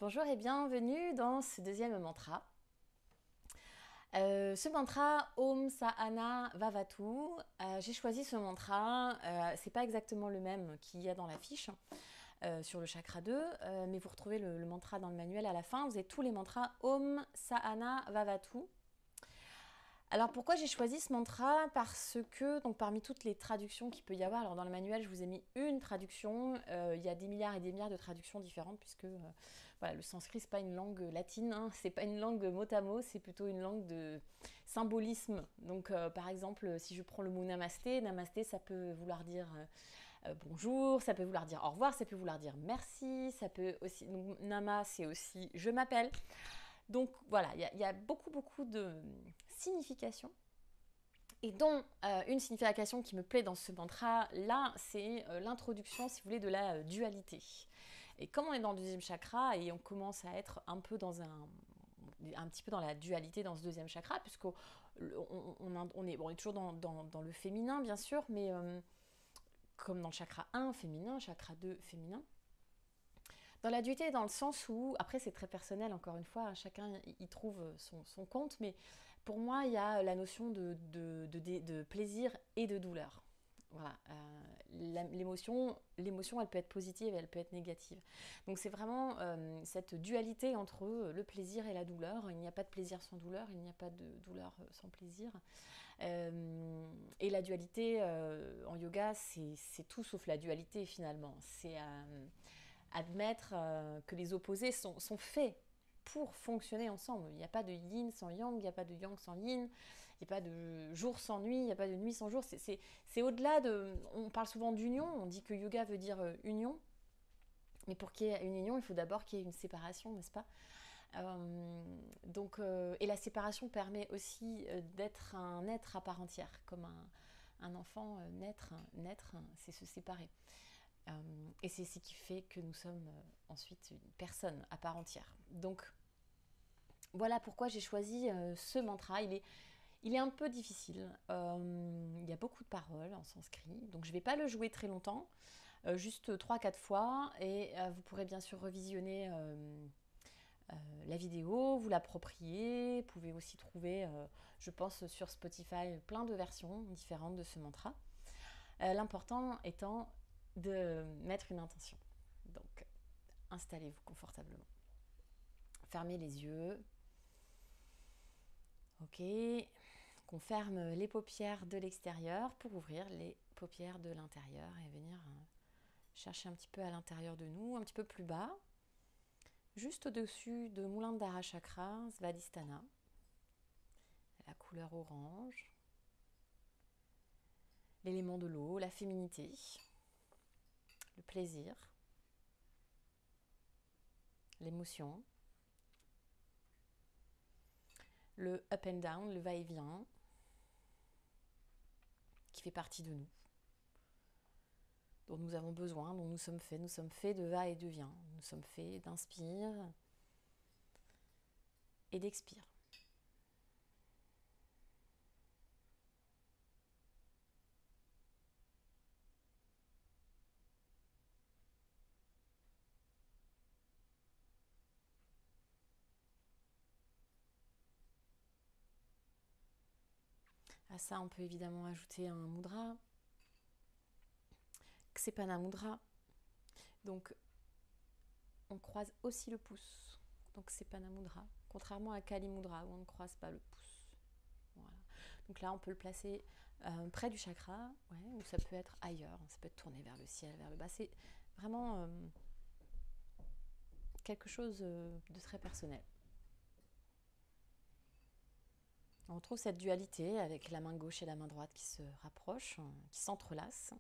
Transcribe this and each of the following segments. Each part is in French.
Bonjour et bienvenue dans ce deuxième mantra. Ce mantra Om Sahana Vavatu, j'ai choisi ce mantra, c'est pas exactement le même qu'il y a dans la fiche sur le chakra 2, mais vous retrouvez le mantra dans le manuel à la fin. Vous avez tous les mantras Om Sahana Vavatu. Alors pourquoi j'ai choisi ce mantra? Parce que donc, parmi toutes les traductions qu'il peut y avoir, alors dans le manuel je vous ai mis une traduction, il y a des milliards et des milliards de traductions différentes puisque voilà, le sanskrit c'est pas une langue latine, hein, c'est pas une langue mot à mot, c'est plutôt une langue de symbolisme. Donc par exemple si je prends le mot namasté, namasté ça peut vouloir dire bonjour, ça peut vouloir dire au revoir, ça peut vouloir dire merci, ça peut aussi, donc, nama c'est aussi je m'appelle. Donc voilà, il y a beaucoup de significations. Et dont une signification qui me plaît dans ce mantra-là, c'est l'introduction, si vous voulez, de la dualité. Et comme on est dans le deuxième chakra et on commence à être un peu dans un petit peu dans la dualité dans ce deuxième chakra, puisqu'on on est toujours dans le féminin, bien sûr, mais comme dans le chakra 1 féminin, chakra 2 féminin. Dans la dualité, dans le sens où, après c'est très personnel, encore une fois, chacun y trouve son compte, mais pour moi, il y a la notion de plaisir et de douleur. Voilà, l'émotion, elle peut être positive et elle peut être négative. Donc c'est vraiment cette dualité entre le plaisir et la douleur. Il n'y a pas de plaisir sans douleur, il n'y a pas de douleur sans plaisir. Et la dualité en yoga, c'est tout sauf la dualité finalement. C'est admettre que les opposés sont faits pour fonctionner ensemble. Il n'y a pas de yin sans yang, il n'y a pas de yang sans yin, il n'y a pas de jour sans nuit, il n'y a pas de nuit sans jour. C'est au-delà de... On parle souvent d'union, on dit que yoga veut dire union, mais pour qu'il y ait une union, il faut d'abord qu'il y ait une séparation, n'est-ce pas? Et la séparation permet aussi d'être un être à part entière, comme un enfant naître, c'est se séparer. Et c'est ce qui fait que nous sommes ensuite une personne à part entière. Donc voilà pourquoi j'ai choisi ce mantra. Il est un peu difficile. Il y a beaucoup de paroles en sanskrit, donc je ne vais pas le jouer très longtemps, juste 3-4 fois. Et vous pourrez bien sûr revisionner la vidéo, vous l'approprier. Vous pouvez aussi trouver, je pense, sur Spotify, plein de versions différentes de ce mantra. L'important étant de mettre une intention. Donc, installez-vous confortablement. Fermez les yeux. Ok. On ferme les paupières de l'extérieur pour ouvrir les paupières de l'intérieur et venir chercher un petit peu à l'intérieur de nous, un petit peu plus bas, juste au-dessus de Muladhara Chakra, Svadhisthana, la couleur orange, l'élément de l'eau, la féminité, le plaisir, l'émotion, le up and down, le va-et-vient, qui fait partie de nous, dont nous avons besoin, dont nous sommes faits de va et de vient, nous sommes faits d'inspire et d'expire. À ça, on peut évidemment ajouter un mudra, Ksepana Mudra. Donc, on croise aussi le pouce. Donc, Ksepana Mudra. Contrairement à Kali Mudra, où on ne croise pas le pouce. Voilà. Donc là, on peut le placer près du chakra, ouais, ou ça peut être ailleurs. Ça peut être tourné vers le ciel, vers le bas. C'est vraiment quelque chose de très personnel. On retrouve cette dualité avec la main gauche et la main droite qui se rapprochent, qui s'entrelacent.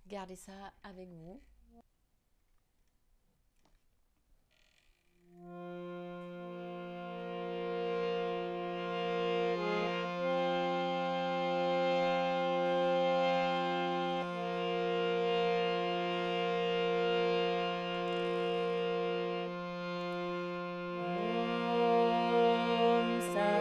Gardez ça avec vous. Om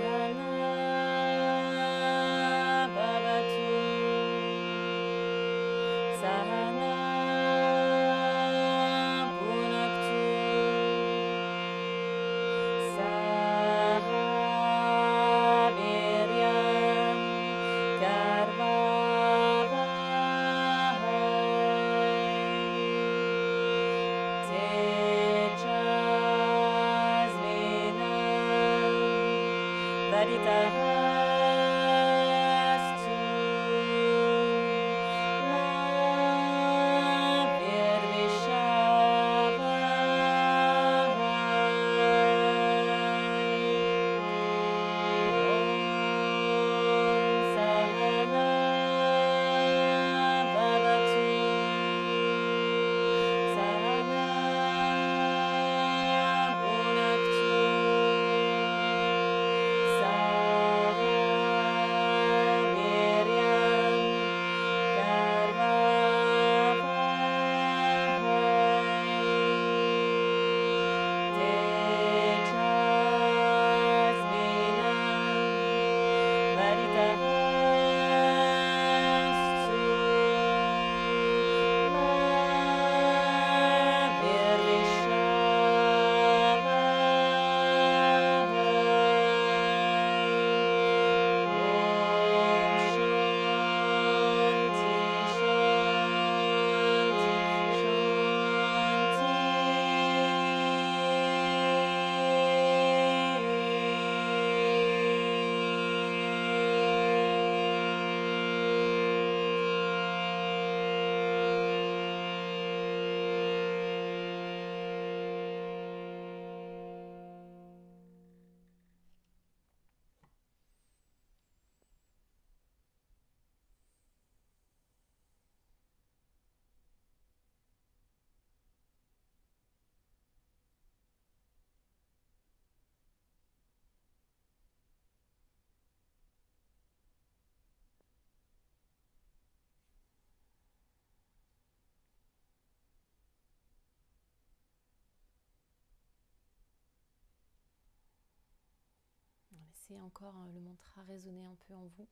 Laissez encore le mantra résonner un peu en vous.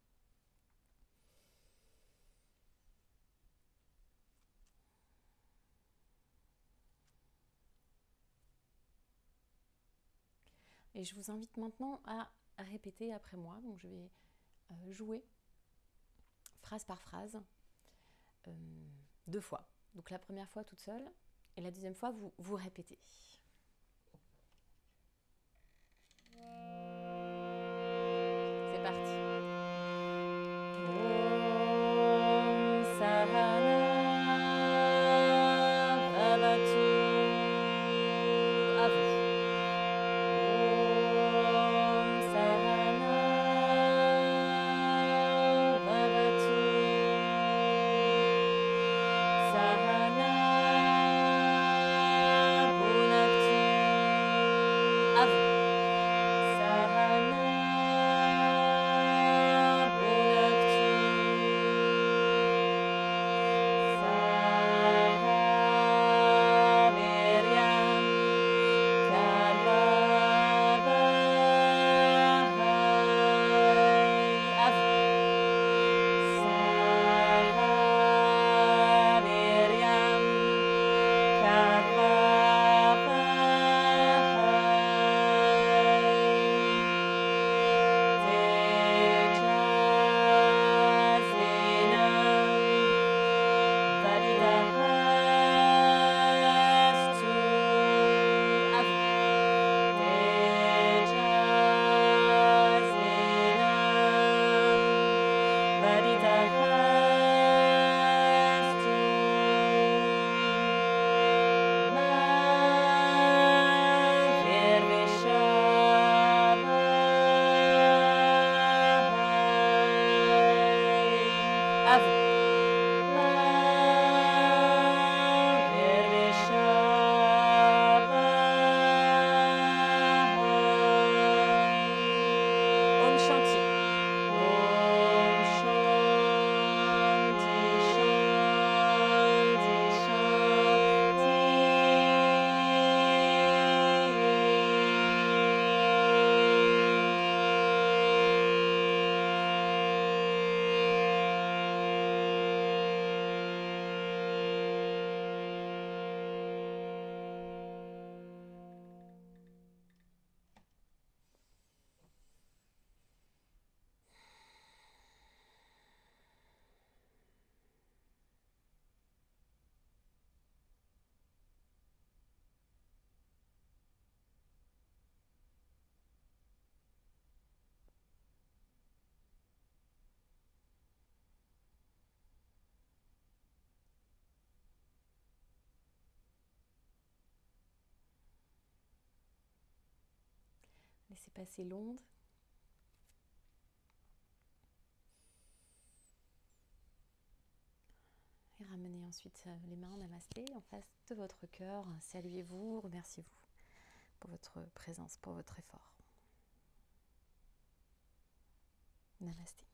Et je vous invite maintenant à répéter après moi. Donc je vais jouer phrase par phrase 2 fois. Donc la première fois toute seule et la deuxième fois vous répétez. C'est parti. Om Sahana Bhavatu. À vous. Om Sahana Bhavatu. Sahana Bhunaktu. À vous. Sahana Bhunaktu. Sahaviryam Karvavahai. À vous. Sahaviryam À vous. Om Shanti. Om Shanti, Shanti, Shanti. Laissez passer l'onde. Et ramenez ensuite les mains, namasté, en face de votre cœur. Saluez-vous, remerciez-vous pour votre présence, pour votre effort. Namasté.